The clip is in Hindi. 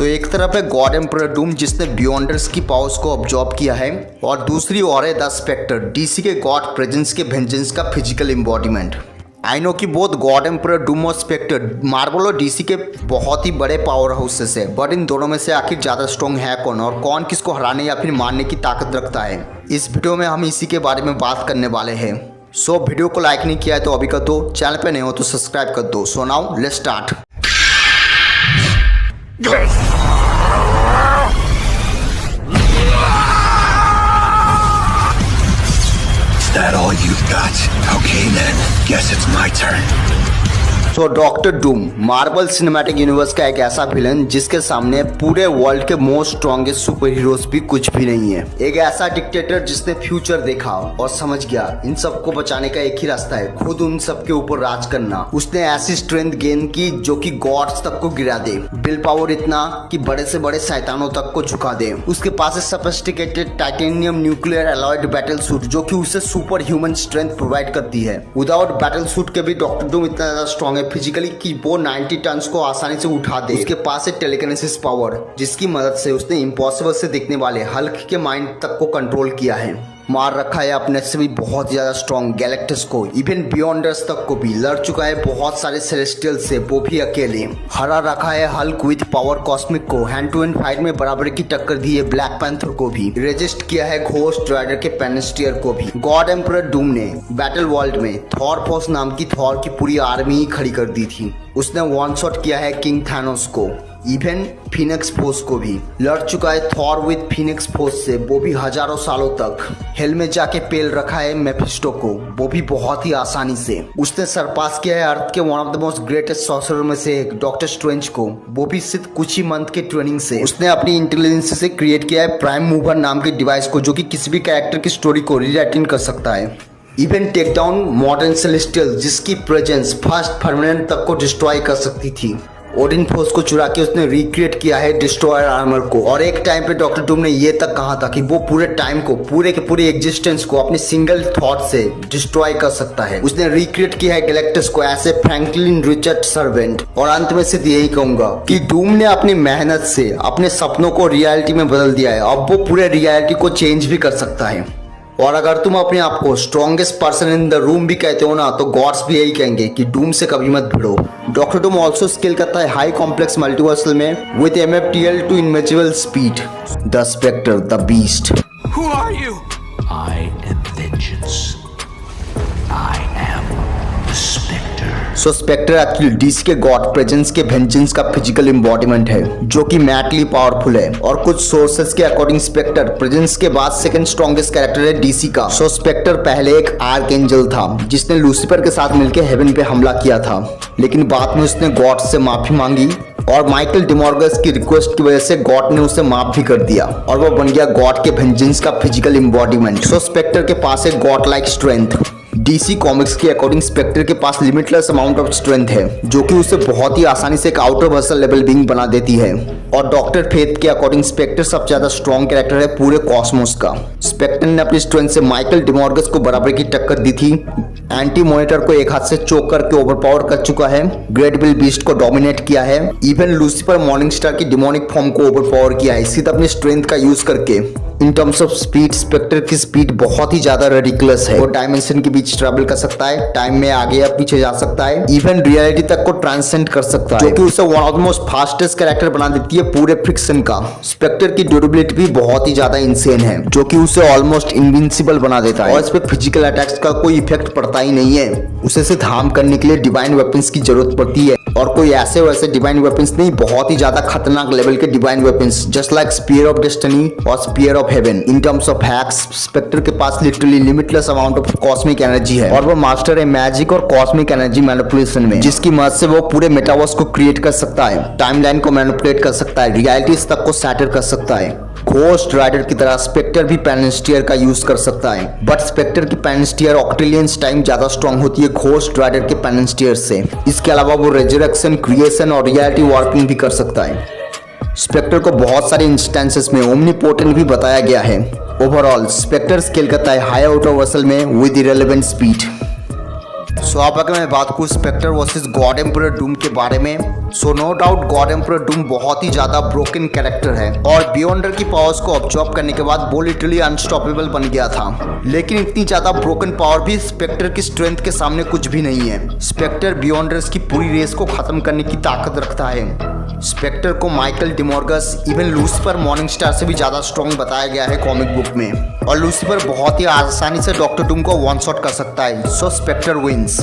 एक तरफ है गॉड एम्परर डूम जिसने बियॉन्डर्स की पावर्स को ऑब्जॉर्ब किया है और दूसरी ओर है द स्पेक्टर, डीसी के गॉड प्रेजेंस के वेंजेंस का फिजिकल एम्बॉडीमेंट। आई नो कि बोथ गॉड एम्परर डूम और स्पेक्टर मार्वल और डीसी के बहुत ही बड़े पावर हाउसेस है, बट इन दोनों में से आखिर ज़्यादा स्ट्रॉन्ग है कौन और कौन किसको हराने या फिर मारने की ताकत रखता है। इस वीडियो में हम इसी के बारे में बात करने वाले हैं। सो वीडियो को लाइक नहीं किया है तो अभी कर दो, चैनल पे नहीं हो तो सब्सक्राइब कर दो। So now let's start. Is that all you've got? Okay then, guess it's my turn. So doctor Doom Marvel cinematic universe का एक ऐसा विलन जिसके सामने पूरे वर्ल्ड के मोस्ट स्ट्रॉन्गेस्ट सुपर हीरोज भी कुछ भी नहीं है। एक ऐसा डिक्टेटर जिसने फ्यूचर देखा और समझ गया इन सबको बचाने का एक ही रास्ता है, खुद उन सबके ऊपर राज करना। उसने ऐसी स्ट्रेंथ गेन की जो कि गॉड्स तक को गिरा दे, विल पावर इतना कि बड़े से बड़े शैतानों तक को झुका दे। उसके पास है sophisticated titanium nuclear alloyed battle suit जो कि उसे सुपर ह्यूमन स्ट्रेंथ प्रोवाइड करती है। विदाउट बैटल सूट के भी डॉक्टर डूम इतना ज्यादा स्ट्रॉन्ग फिजिकली कि वो 90 टन्स को आसानी से उठा दे। उसके पास है टेलीकिनेसिस पावर जिसकी मदद से उसने इम्पॉसिबल से दिखने वाले हल्क के माइंड तक को कंट्रोल किया है। मार रखा है अपने से भी बहुत ज्यादा स्ट्रॉन्ग गैलेक्टस को, इवन बियॉन्डर्स तक को भी लड़ चुका है बहुत सारे सेलेस्टियल से, वो भी अकेले। हरा रखा है हल्क विद पावर कॉस्मिक को, हैंड टू हैंड फाइट में बराबर की टक्कर दी है ब्लैक पैंथर को भी, रेजिस्ट किया है घोस्ट राइडर के पेनिस्टियर को भी। गॉड एम्परर डूम ने बैटल वर्ल्ड में थॉर फोर्स नाम की थॉर की पूरी आर्मी ही खड़ी कर दी थी। उसने वन शॉट किया है किंग थानोस को, इवन फीनिक्स फोर्स को भी। लड़ चुका है थॉर विद फीनिक्स फोर्स से, वो भी हजारों सालों तक। हेल में जाके पेल रखा है मेफिस्टो को, वो भी बहुत ही आसानी से। उसने सरपास किया है अर्थ के one of the most greatest sorcerer में से एक डॉक्टर स्ट्रेंज को, वो भी सिर्फ कुछ ही मंथ के ट्रेनिंग से। उसने अपनी इंटेलिजेंस से क्रिएट किया है प्राइम मूवर नाम के डिवाइस को जो कि किसी भी कैरेक्टर की स्टोरी को रीराइटिंग कर सकता है। Even take down modern celestial जिसकी प्रेजेंस फर्स्ट परमानेंट तक को डिस्ट्रॉय कर सकती थी। ओडिन फोर्स को चुरा के उसने रिक्रिएट किया है डिस्ट्रॉयर आर्मर को। और एक टाइम पे डॉक्टर डूम ने ये तक कहा था कि वो पूरे टाइम को, पूरे के पूरे एग्जिस्टेंस को अपने सिंगल थॉट से डिस्ट्रॉय कर सकता है। उसने रिक्रिएट किया है गैलेक्टस को as a Franklin Richard servant. और अंत में सिर्फ यही कहूंगा कि डूम ने अपनी मेहनत से अपने सपनों को रियलिटी में बदल दिया है। अब वो पूरे रियलिटी को चेंज भी कर सकता है। और अगर तुम अपने आप को strongest person in the room भी कहते हो ना, तो गॉड्स भी यही कहेंगे कि डूम से कभी मत भिड़ो। डॉक्टर डूम ऑल्सो स्केल करता है हाई कॉम्प्लेक्स मल्टीवर्सल में with MFTL to immeasurable speed. The Spectre, the Beast. Who are you? I am vengeance. I am the Spectre. So Spectre actually DC के गॉड प्रेजेंस के वेंजेंस का फिजिकल एम्बॉडीमेंट है जो कि मैटली पावरफुल है। और कुछ सोर्सेस के अकॉर्डिंग स्पेक्टर प्रेजेंस के बाद सेकंड स्ट्रॉन्गेस्ट कैरेक्टर है डीसी का। सो स्पेक्टर पहले एक आर्कएंजल था जिसने लूसीफर के साथ मिलकर हेवन पे हमला किया था, लेकिन बाद में उसने गॉड से माफी मांगी और माइकल डिमॉर्गस की रिक्वेस्ट की वजह से गॉड ने उसे माफ भी कर दिया और वो बन गया गॉड के वेंजेंस का फिजिकल एम्बॉडीमेंट। सो स्पेक्टर के पास है God like strength. DC comics के अकॉर्डिंग स्पेक्टर के पास लिमिटलेस अमाउंट ऑफ स्ट्रेंथ है जो कि उसे बहुत ही आसानी से एक आउटर वर्सल लेवल बीइंग बना देती है। और डॉक्टर फेथ के अकॉर्डिंग स्पेक्टर सबसे ज्यादा स्ट्रॉन्ग कैरेक्टर है पूरे कॉस्मोस का। स्पेक्टर ने अपनी स्ट्रेंथ से माइकल डिमॉर्गस को बराबर की टक्कर दी थी। एंटी मॉनिटर को एक हाथ से चोक करके ओवरपावर कर चुका है। ग्रेट बिल बीस्ट को डोमिनेट किया है। इवन लूसीफर मॉर्निंग स्टार की डिमोनिक फॉर्म को ओवरपावर किया है सिर्फ अपनी स्ट्रेंथ का यूज करके। In terms of speed Spectre की स्पीड बहुत ही ज्यादा रेडिकुलस है। वो डायमेंशन के बीच ट्रैवल कर सकता है, टाइम में आगे या पीछे जा सकता है, इवन रियलिटी तक को ट्रांसेंड कर सकता है, जो कि उसे one of the most fastest character बना देती है पूरे फ्रिक्शन का। स्पेक्टर की ड्यूरेबिलिटी भी बहुत ही ज्यादा इंसेन है जो कि उसे ऑलमोस्ट इनविंसिबल बना देता है और इस पे फिजिकल अटैक्स का कोई इफेक्ट पड़ता ही नहीं है। उसे सिर्फ हार्म करने के लिए डिवाइन वेपन्स की जरूरत पड़ती है और कोई ऐसे वैसे डिवाइन वेपन्स नहीं, बहुत ही ज्यादा खतरनाक लेवल के divine weapons just like Spear of Destiny और Spear of Heaven. In terms of hax Spectre के पास literally limitless amount of cosmic energy है और वो मास्टर है मैजिक और कॉस्मिक एनर्जी मैनिपुलेशन में, जिसकी मदद से वो पूरे मेटावर्स को क्रिएट कर सकता है, टाइमलाइन को मैनिपुलेट कर सकता है, रियलिटीज तक को सैटर कर सकता है। घोस्ट राइडर की तरह स्पेक्टर भी पेनिस्टियर का यूज कर सकता है, बट स्पेक्टर की पेनिस्टियर ऑक्टिलियंस टाइम ज्यादा स्ट्रॉन्ग होती है घोस्ट राइडर के पेनिस्टियर से। इसके अलावा वो रेजरेक्शन, क्रिएशन और रियलिटी वार्पिंग भी कर सकता है। स्पेक्टर को बहुत सारे इंस्टेंसेस में ओमनीपोटेंट भी बताया गया है। ओवरऑल स्पेक्टर स्केल करता है हाई आउटर वर्सल में विद इररिलेवेंट स्पीड। सो अब अगर मैं बात करूँ Spectre versus God Emperor Doom के बारे में, so no doubt God Emperor Doom बहुत ही ज्यादा ब्रोकन कैरेक्टर है और बियॉन्डर की पावर्स को ऑब्जॉर्व करने के बाद वो लिटरली अनस्टॉपेबल बन गया था। लेकिन इतनी ज्यादा ब्रोकन पावर भी स्पेक्टर की स्ट्रेंथ के सामने कुछ भी नहीं है। स्पेक्टर बियॉन्डर्स की पूरी रेस को खत्म करने की ताकत रखता है। स्पेक्टर को Michael Demiurgos even Lucifer Morningstar से भी ज्यादा स्ट्रॉन्ग बताया गया है कॉमिक बुक में, और लूसीफर बहुत ही आसानी से डॉक्टर डूम को वन शॉट कर सकता है। सो स्पेक्टर विंस।